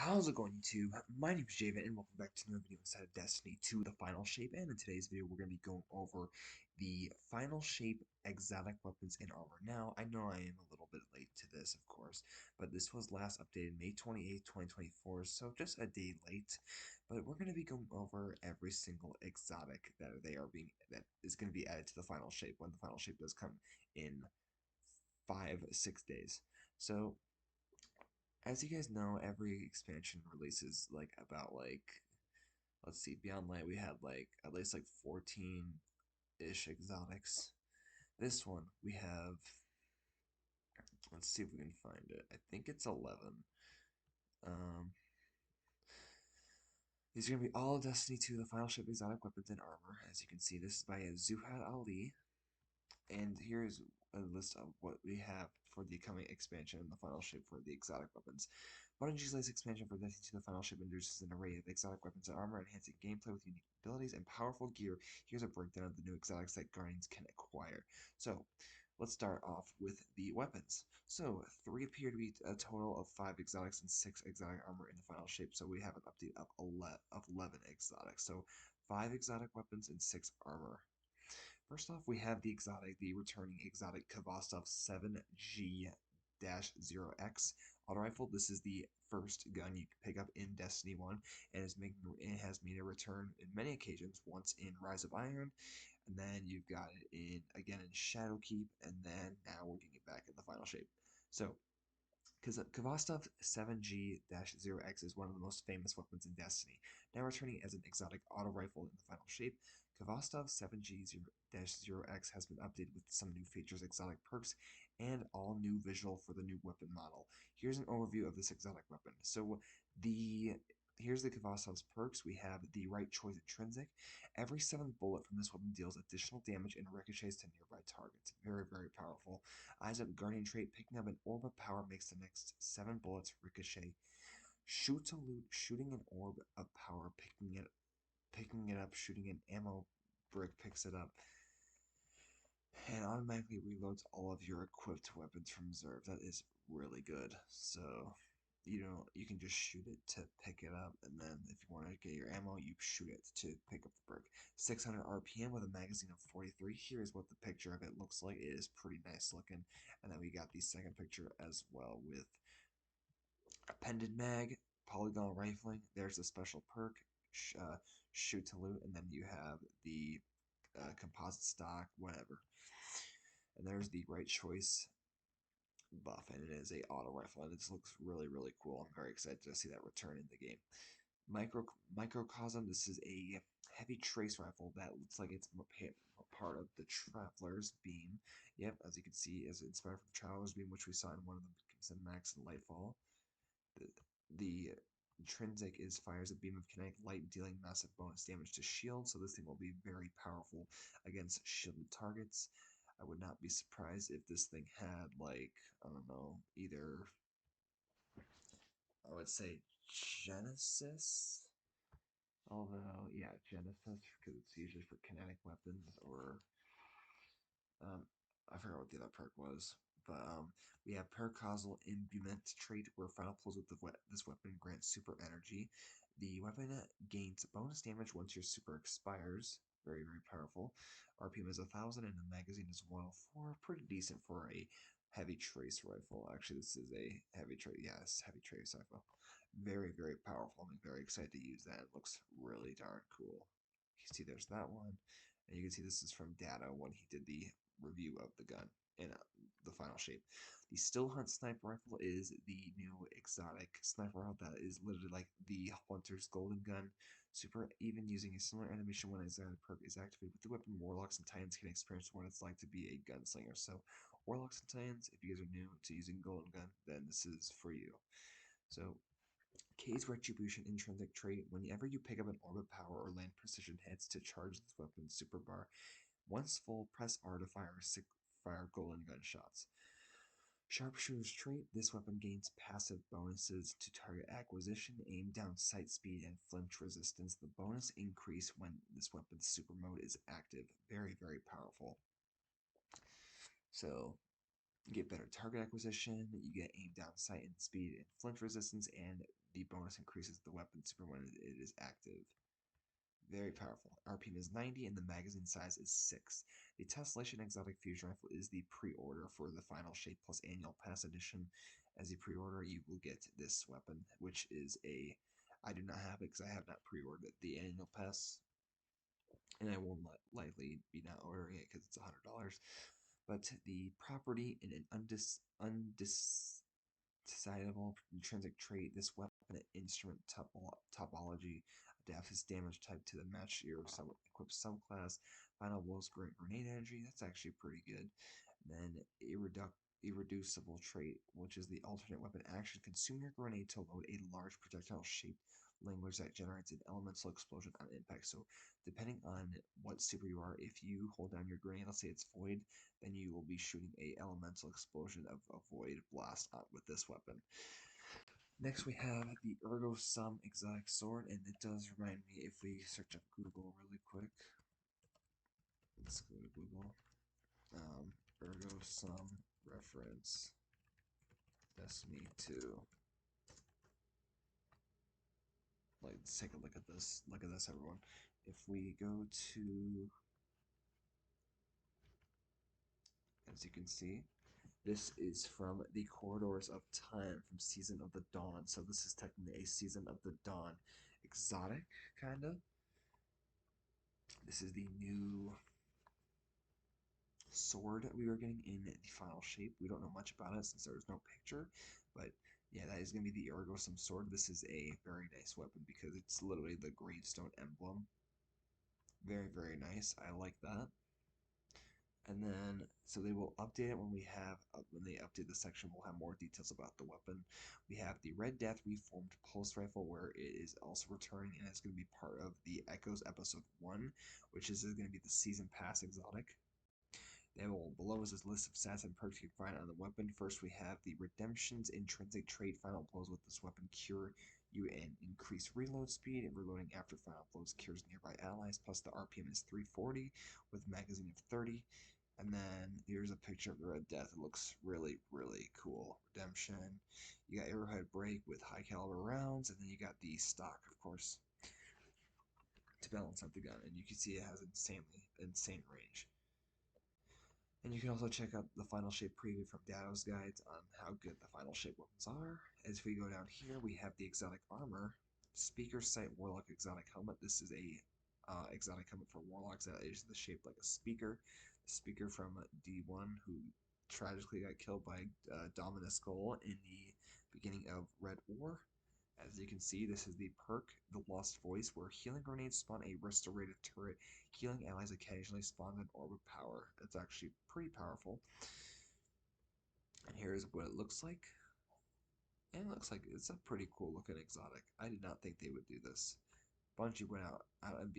How's it going, YouTube? My name is JVIT, and welcome back to another video inside of Destiny 2, the final shape. And in today's video, we're going to be going over the final shape exotic weapons and armor. Now, I know I am a little bit late to this, of course, but this was last updated May 28th, 2024, so just a day late. But we're going to be going over every single exotic that is going to be added to the final shape when the final shape does come in 5-6 days. So as you guys know, every expansion releases let's see, Beyond Light we had at least 14-ish exotics. This one we have, let's see if we can find it. I think it's 11. Um these are gonna be all of Destiny 2, the final ship exotic weapons and armor. As you can see, this is by Zuhad Ali. And here's a list of what we have for the coming expansion and the final shape for the exotic weapons. Bungie's latest expansion for Destiny 2 the final shape introduces an array of exotic weapons and armor, enhancing gameplay with unique abilities and powerful gear. Here's a breakdown of the new exotics that Guardians can acquire. So, let's start off with the weapons. So, 3 appear to be a total of 5 exotics and 6 exotic armor in the final shape. So, we have an update of 11 exotics. So, 5 exotic weapons and 6 armor. First off, we have the returning exotic Kvastov 7G-0X auto rifle. This is the first gun you can pick up in Destiny 1, and it has made a return in many occasions, once in Rise of Iron, and then you've got it again in Shadowkeep, and then now we're getting it back in the final shape. So because Kvastov 7G-0X is one of the most famous weapons in Destiny, now returning as an exotic auto rifle in the final shape. Kvastov 7G-0X has been updated with some new features, exotic perks, and all new visual for the new weapon model. Here's an overview of this exotic weapon. So the here's the Kvastov's perks. We have the right choice intrinsic. Every 7th bullet from this weapon deals additional damage and ricochets to nearby targets. Very, very powerful. Eyes Up Guardian trait, picking up an orb of power makes the next 7 bullets ricochet. Shoot to loot, shooting an orb of power, picking it up, shooting an ammo brick picks it up, and automatically reloads all of your equipped weapons from reserve. That is really good. So you can just shoot it to pick it up, and then if you want to get your ammo, you shoot it to pick up the brick. 600 RPM with a magazine of 43. Here's what the picture of it looks like. It is pretty nice looking. And then we got the second picture as well with appended mag, polygon rifling. There's a special perk, shoot to loot, and then you have the composite stock, whatever. And there's the right choice buff, and it is a auto rifle, and it looks really, really cool. I'm very excited to see that return in the game. Microcosm, this is a heavy trace rifle that looks like it's part of the Traveler's Beam. Yep, as you can see, is inspired from Traveler's Beam, which we saw in one of the Max and Lightfall. The intrinsic is fires a beam of kinetic light, dealing massive bonus damage to shield, so this thing will be very powerful against shielded targets. I would not be surprised if this thing had, I don't know, either, I would say Genesis, although, yeah, Genesis, because it's usually for kinetic weapons, or, I forgot what the other perk was, but, we have Paracausal Imbuement trait, where final pulls with this weapon grants super energy. The weapon gains bonus damage once your super expires. Very, very powerful. RPM is 1,000 and the magazine is 104. Pretty decent for a heavy trace rifle. Actually, this is a heavy trace. Yes, heavy trace rifle. Very, very powerful. I'm very excited to use that. It looks really darn cool. You can see there's that one. And you can see this is from Data when he did the review of the gun in the final shape. The Still Hunt sniper rifle is the new exotic sniper rifle that is literally like the Hunter's Golden Gun. Super even using a similar animation when a exotic perk is activated with the weapon. Warlocks and Titans can experience what it's like to be a gunslinger. So, Warlocks and Titans, if you guys are new to using Golden Gun, then this is for you. So, K's Retribution intrinsic trait. Whenever you pick up an orb of power or land precision hits to charge this weapon's super bar, once full, press R to fire golden gunshots. Sharpshooter's trait. This weapon gains passive bonuses to target acquisition, aim down, sight speed, and flinch resistance. The bonus increase when this weapon's super mode is active. Very, very powerful. So, You get better target acquisition, you get aim down sight and speed and flinch resistance, and the bonus increases the weapon super when it is active. Very powerful. RPM is 90 and the magazine size is 6. The Tessellation Exotic Fusion Rifle is the pre-order for the Final Shape Plus Annual Pass Edition. As a pre-order, you will get this weapon, which is a... I do not have it because I have not pre-ordered the Annual Pass, and I will not likely be not ordering it because it's $100. But the property in an undecipherable intrinsic trait, this weapon instrument topology adapts its damage type to the match your equipped subclass. Final blows grant grenade energy. That's actually pretty good. And then irreducible trait, which is the alternate weapon action. Consume your grenade to load a large projectile shaped language that generates an elemental explosion on impact. So depending on what super you are, if you hold down your grenade, let's say it's void, then you will be shooting a elemental explosion of a void blast with this weapon. Next we have the Ergo Sum Exotic Sword, and it does remind me, if we search up Google really quick, let's go to Google, Ergo Sum reference Destiny 2. Like, let's take a look at this. Look at this, everyone. If we go to, as you can see, this is from the Corridors of Time from Season of the Dawn. So this is technically a Season of the Dawn exotic, kind of. This is the new sword that we are getting in the final shape. We don't know much about it since there's no picture, but yeah, that is going to be the Ergo Sum sword. This is a very nice weapon because it's literally the gravestone emblem. Very, very nice. I like that. And then, so they will update it when we have, when they update the section, we'll have more details about the weapon. We have the Red Death Reformed Pulse Rifle, where it is also returning, and it's going to be part of the Echoes Episode 1, which is going to be the Season Pass exotic. Then below is this list of stats and perks you can find on the weapon. First, we have the Redemption's intrinsic trait. Final blows with this weapon cure you and increase reload speed, and reloading after final blows cures nearby allies. Plus, the RPM is 340 with magazine of 30. And then here's a picture of the Red Death. It looks really, really cool. Redemption. You got arrowhead break with high caliber rounds, and then you got the stock, of course, to balance out the gun. And you can see it has insane range. And you can also check out the Final Shape preview from Dado's guides on how good the Final Shape weapons are. As we go down here, we have the exotic armor, Speaker Sight Warlock exotic helmet. This is a exotic helmet for warlocks that is the shape like a speaker. The speaker from D1, who tragically got killed by Dominus Skull in the beginning of Red War. As you can see, this is the perk, the Lost Voice, where healing grenades spawn a restorative turret. Healing allies occasionally spawn an orb of power. It's actually pretty powerful. And here's what it looks like. And it looks like it's a pretty cool looking exotic. I did not think they would do this. Bungie went out and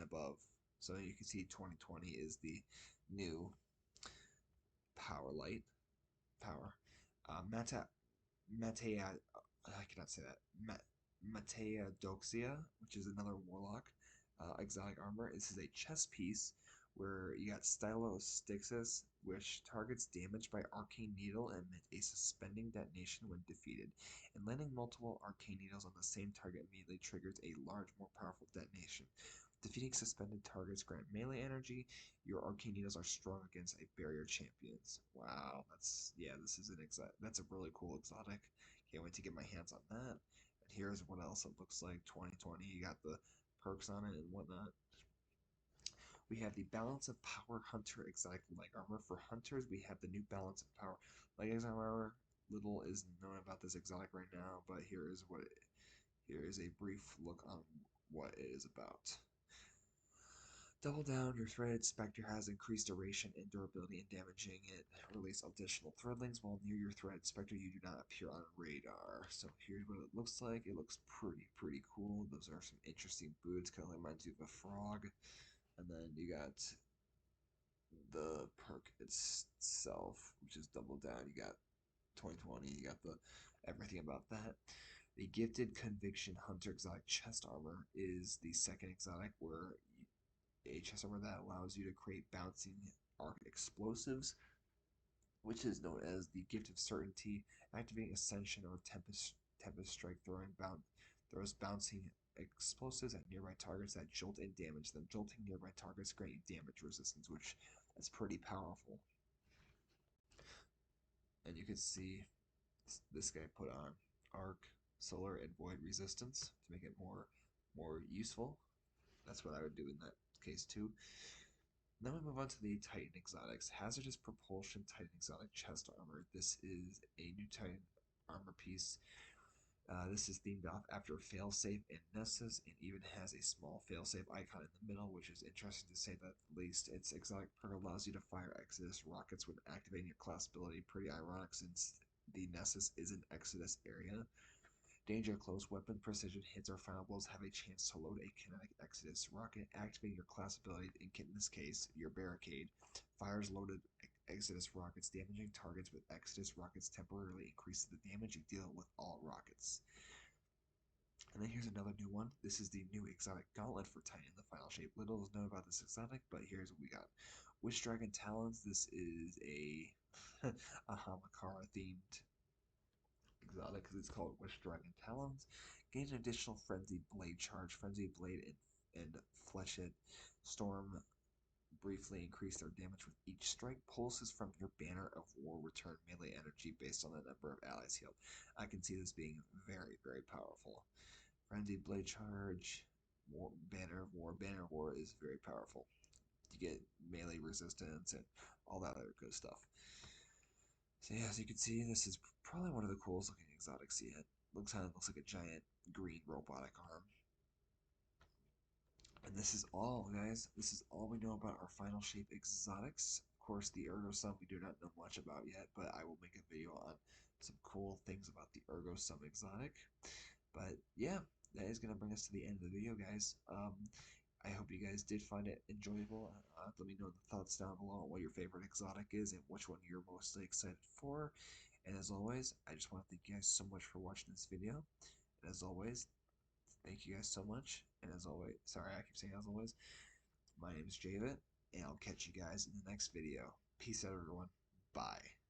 above. So you can see 2020 is the new power light. Power. Matea, I cannot say that. Matea Doxia, which is another warlock exotic armor. This is a chest piece where you got Stylostyxis, which targets damage by arcane needle and emit a suspending detonation when defeated. And landing multiple arcane needles on the same target immediately triggers a large, more powerful detonation. Defeating suspended targets grant melee energy. Your arcane needles are strong against a barrier champions. Wow, this is that's a really cool exotic. Can't wait to get my hands on that. And here's what else it looks like. 2020, you got the perks on it and whatnot. We have the Balance of Power Hunter exotic leg armor. For hunters, we have the new Balance of Power leg armor. Little is known about this exotic right now, but here is a brief look on what it is about. Double down, your threaded specter has increased duration and durability in damaging it. Release additional threadlings while near your threaded specter. You do not appear on radar. So here's what it looks like. It looks pretty cool. Those are some interesting boots. Kind of reminds you of a frog. And then you got the perk itself, which is double down. You got 2020. You got the everything about that. The Gifted Conviction Hunter exotic chest armor is the second exotic, where a chest armor that allows you to create bouncing arc explosives. which is known as the Gift of Certainty, activating Ascension or Tempest Strike, throws bouncing explosives at nearby targets that jolt and damage them. Jolting nearby targets grant you damage resistance, which is pretty powerful. And you can see this guy put on Arc, Solar, and Void resistance to make it more useful. That's what I would do in that case too. Then we move on to the Titan Exotics. Hazardous Propulsion Titan Exotic Chest Armor. This is a new Titan armor piece. This is themed off after Failsafe and Nessus, and even has a small Failsafe icon in the middle, which is interesting to say that at least. Its exotic perk allows you to fire Exodus rockets when activating your class ability. Pretty ironic since the Nessus is an Exodus area. Danger close weapon precision hits or final blows have a chance to load a kinetic Exodus rocket, activating your class ability, in this case, your barricade. Fires loaded Exodus rockets, damaging targets with Exodus rockets temporarily increases the damage you deal with all rockets. And then here's another new one. This is the new exotic gauntlet for Titan, the final shape. Little is known about this exotic, but here's what we got. Wish Dragon Talons. This is a a Hamakara themed exotic because it's called Wish Dragon Talons. Gain an additional Frenzy Blade charge. Frenzy Blade and Fleshed Storm briefly increase their damage with each strike. Pulses from your Banner of War return melee energy based on the number of allies healed. I can see this being very, very powerful. Frenzy Blade charge, Banner of War. Banner of War is very powerful. You get melee resistance and all that other good stuff. So yeah, as you can see, this is probably one of the coolest looking exotics yet. Looks like a giant green robotic arm. And this is all, guys. This is all we know about our final shape exotics. Of course, the Ergo Sum we do not know much about yet, but I will make a video on some cool things about the Ergo Sum exotic. But yeah, that is going to bring us to the end of the video, guys. I hope you guys did find it enjoyable. Let me know in the thoughts down below on what your favorite exotic is and which one you're mostly excited for. And as always, I just want to thank you guys so much for watching this video. And as always, thank you guys so much. And as always, sorry, I keep saying as always, my name is JVIT, and I'll catch you guys in the next video. Peace out, everyone. Bye.